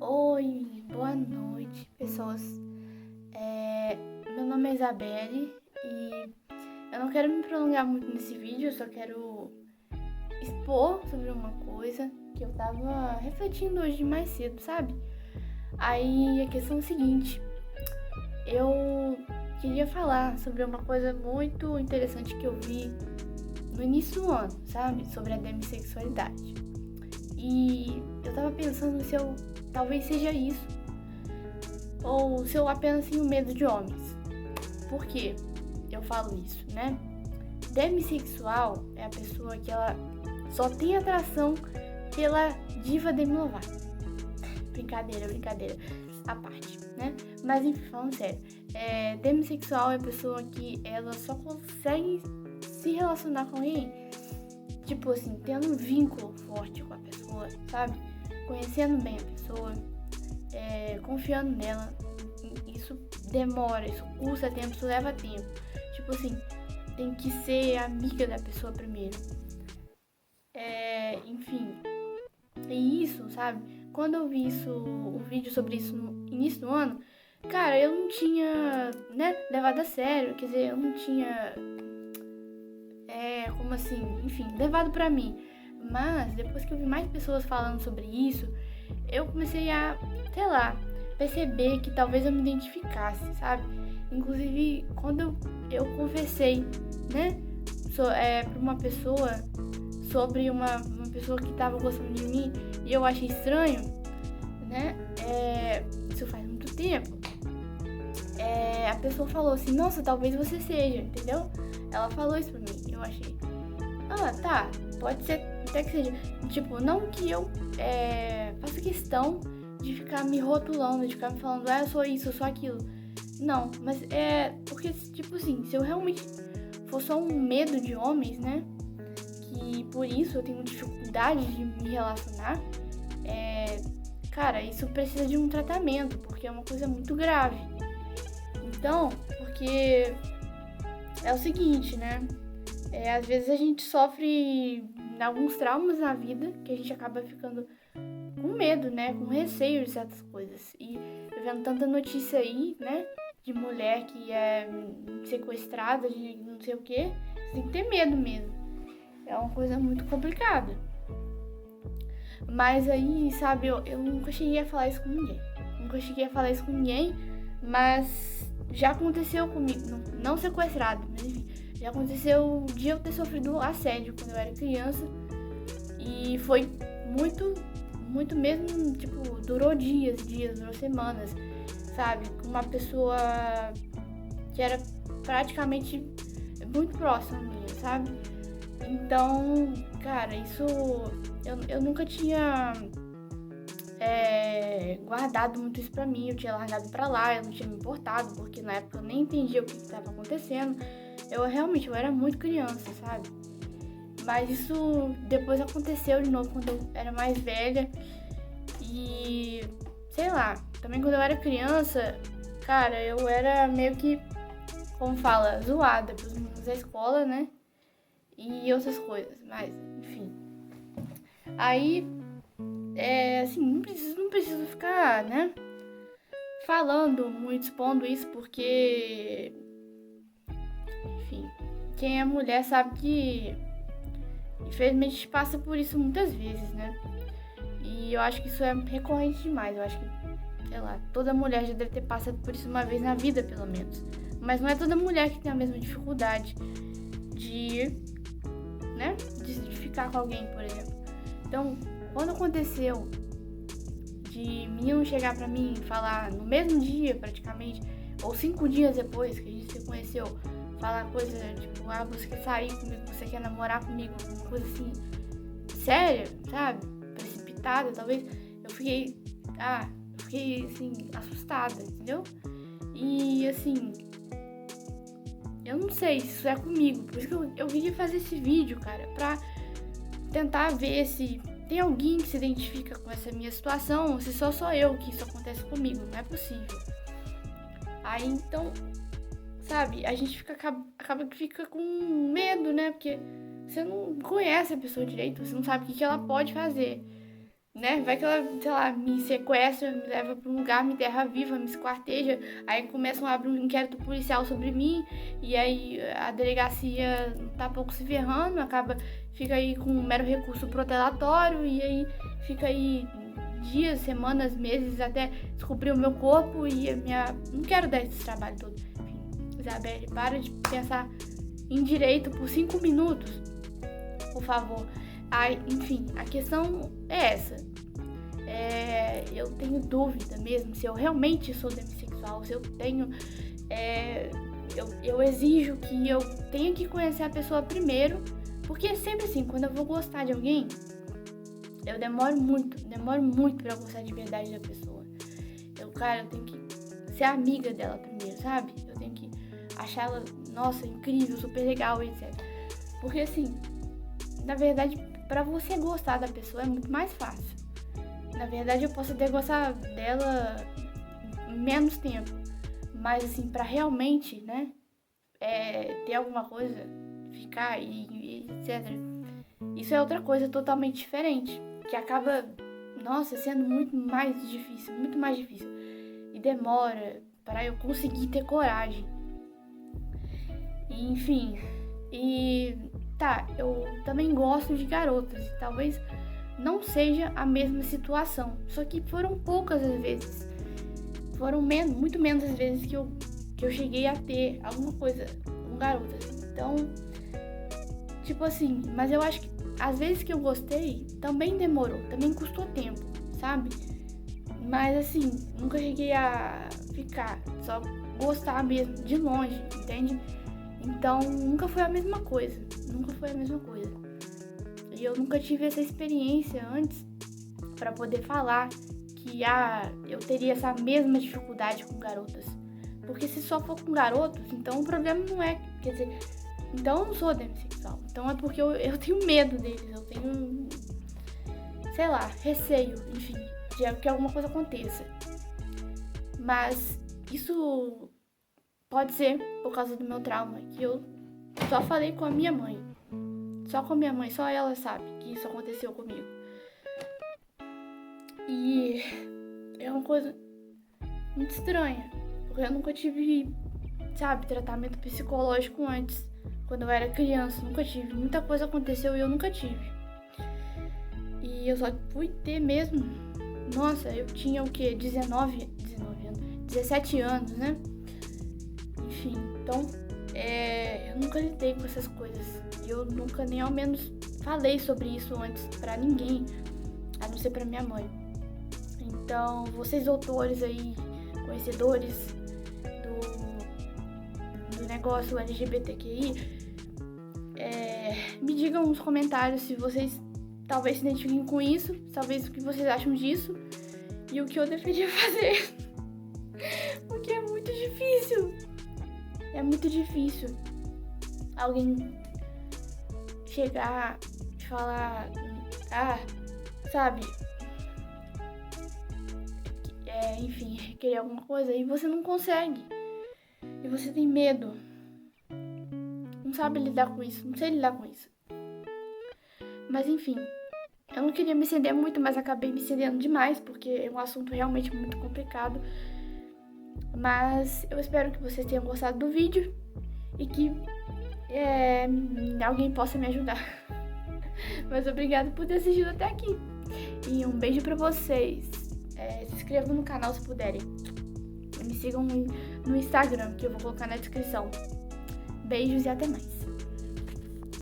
Oi, boa noite, pessoas. Meu nome é Isabelle e eu não quero me prolongar muito nesse vídeo, eu só quero expor sobre uma coisa que eu tava refletindo hoje mais cedo, sabe? Aí a questão é a seguinte, eu queria falar sobre uma coisa muito interessante que eu vi no início do ano, sabe? Sobre a demissexualidade. E eu tava pensando se eu talvez seja isso, ou se eu apenas tenho medo de homens. Por que eu falo isso, né? Demissexual é a pessoa que ela só tem atração pela diva Demi Lovato. Brincadeira, à parte, né? Mas enfim, falando sério, demissexual é a pessoa que ela só consegue se relacionar com alguém, tipo assim, tendo um vínculo forte com a pessoa, sabe? Conhecendo bem a pessoa, confiando nela. Isso demora, isso custa tempo, isso leva tempo. Tipo assim, tem que ser amiga da pessoa primeiro. Enfim, e isso, sabe? Quando eu vi o vídeo sobre isso no início do ano, cara, eu não tinha, né, levado a sério. Quer dizer, eu não tinha, como assim, enfim, levado pra mim. Mas depois que eu vi mais pessoas falando sobre isso, eu comecei a, sei lá, perceber que talvez eu me identificasse, sabe? Inclusive, quando eu conversei, né, pra uma pessoa sobre uma pessoa que tava gostando de mim e eu achei estranho, né? Isso faz muito tempo. A pessoa falou assim, nossa, talvez você seja, entendeu? Ela falou isso pra mim. Eu achei, tá, pode ser até que seja. Tipo, não que eu faça questão de ficar me rotulando, de ficar me falando, eu sou isso, eu sou aquilo. Não, mas porque, tipo assim, se eu realmente for só um medo de homens, né? Que por isso eu tenho dificuldade de me relacionar, cara, isso precisa de um tratamento, porque é uma coisa muito grave. Então, porque é o seguinte, né? Às vezes a gente sofre alguns traumas na vida que a gente acaba ficando com medo, né? Com receio de certas coisas. E eu vendo tanta notícia aí, né? De mulher que é sequestrada, de não sei o quê. Você tem que ter medo mesmo. É uma coisa muito complicada. Mas aí, sabe, eu nunca cheguei a falar isso com ninguém. Mas já aconteceu comigo. Não sequestrado, mas enfim. Já aconteceu de eu ter sofrido assédio quando eu era criança. E foi muito mesmo, tipo, durou dias, durou semanas, sabe? Uma pessoa que era praticamente muito próxima minha, sabe? Então, cara, isso eu nunca tinha guardado muito isso pra mim, eu tinha largado pra lá, eu não tinha me importado, porque na época eu nem entendia o que estava acontecendo. Eu era muito criança, sabe? Mas isso depois aconteceu de novo quando eu era mais velha. E sei lá, também quando eu era criança, cara, eu era meio que, como fala, zoada pros meninos da escola, né? E outras coisas, mas enfim. Aí, assim, não preciso ficar, né? Falando muito, expondo isso, porque, enfim, quem é mulher sabe que infelizmente passa por isso muitas vezes, né? E eu acho que isso é recorrente demais. Eu acho que, sei lá, toda mulher já deve ter passado por isso uma vez na vida, pelo menos. Mas não é toda mulher que tem a mesma dificuldade de, né, de ficar com alguém, por exemplo. Então, quando aconteceu de menino chegar pra mim e falar no mesmo dia, praticamente, ou 5 dias depois que a gente se conheceu, falar coisa tipo, você quer sair comigo, você quer namorar comigo, uma coisa assim, séria, sabe? Precipitada, talvez. Eu fiquei assim, assustada, entendeu? E assim, eu não sei se isso é comigo, por isso que eu queria fazer esse vídeo, cara, pra tentar ver se tem alguém que se identifica com essa minha situação, ou se só sou eu que isso acontece comigo, não é possível. Aí então, sabe, a gente acaba que fica com medo, né? Porque você não conhece a pessoa direito, você não sabe o que ela pode fazer. né? Vai que ela, sei lá, me sequestra, me leva pra um lugar, me enterra viva, me esquarteja, aí começam a abrir um inquérito policial sobre mim, e aí a delegacia tá pouco se ferrando, fica aí com um mero recurso protelatório, e aí fica aí dias, semanas, meses, até descobrir o meu corpo, e não quero dar esse trabalho todo. Enfim, Isabelle, para de pensar em direito por 5 minutos, por favor. Enfim, a questão é essa. Eu tenho dúvida mesmo se eu realmente sou demissexual, se eu tenho... eu exijo que eu tenha que conhecer a pessoa primeiro, porque é sempre assim, quando eu vou gostar de alguém, eu demoro muito pra gostar de verdade da pessoa. Eu tenho que ser amiga dela primeiro, sabe? Eu tenho que achar ela, nossa, incrível, super legal, etc. Porque assim, na verdade, pra você gostar da pessoa é muito mais fácil. Na verdade, eu posso até gostar dela menos tempo. Mas assim, pra realmente, né, ter alguma coisa, ficar e etc. Isso é outra coisa totalmente diferente. Que acaba, nossa, sendo muito mais difícil. E demora pra eu conseguir ter coragem. Enfim, eu também gosto de garotas, talvez não seja a mesma situação, só que foram poucas as vezes, muito menos as vezes que eu cheguei a ter alguma coisa com garotas, então, tipo assim, mas eu acho que as vezes que eu gostei, também demorou, também custou tempo, sabe? Mas assim, nunca cheguei a ficar, só gostar mesmo, de longe, entende? Então, nunca foi a mesma coisa. E eu nunca tive essa experiência antes pra poder falar que eu teria essa mesma dificuldade com garotas. Porque se só for com garotos, então o problema não é... Quer dizer, então eu não sou demissexual. Então é porque eu tenho medo deles. Eu tenho, sei lá, receio, enfim, de que alguma coisa aconteça. Mas isso... pode ser por causa do meu trauma, que eu só falei com a minha mãe. Só ela sabe que isso aconteceu comigo. E é uma coisa muito estranha, porque eu nunca tive, sabe, tratamento psicológico antes. Quando eu era criança, nunca tive. Muita coisa aconteceu e eu nunca tive. E eu só fui ter mesmo. Nossa, eu tinha o quê? 17 anos, né? Enfim, então, eu nunca lidei com essas coisas. Eu nunca nem ao menos falei sobre isso antes pra ninguém, a não ser pra minha mãe. Então, vocês doutores aí, conhecedores do negócio LGBTQI, me digam nos comentários se vocês talvez se identifiquem com isso, talvez o que vocês acham disso e o que eu deveria fazer. Porque é muito difícil. É muito difícil alguém chegar e falar, sabe, enfim, querer alguma coisa e você não consegue. E você tem medo. Não sabe lidar com isso, não sei lidar com isso. Mas enfim, eu não queria me estender muito, mas acabei me estendendo demais, porque é um assunto realmente muito complicado. Mas eu espero que vocês tenham gostado do vídeo e que alguém possa me ajudar. Mas obrigada por ter assistido até aqui. E um beijo pra vocês. Se inscrevam no canal se puderem. E me sigam no Instagram, que eu vou colocar na descrição. Beijos e até mais.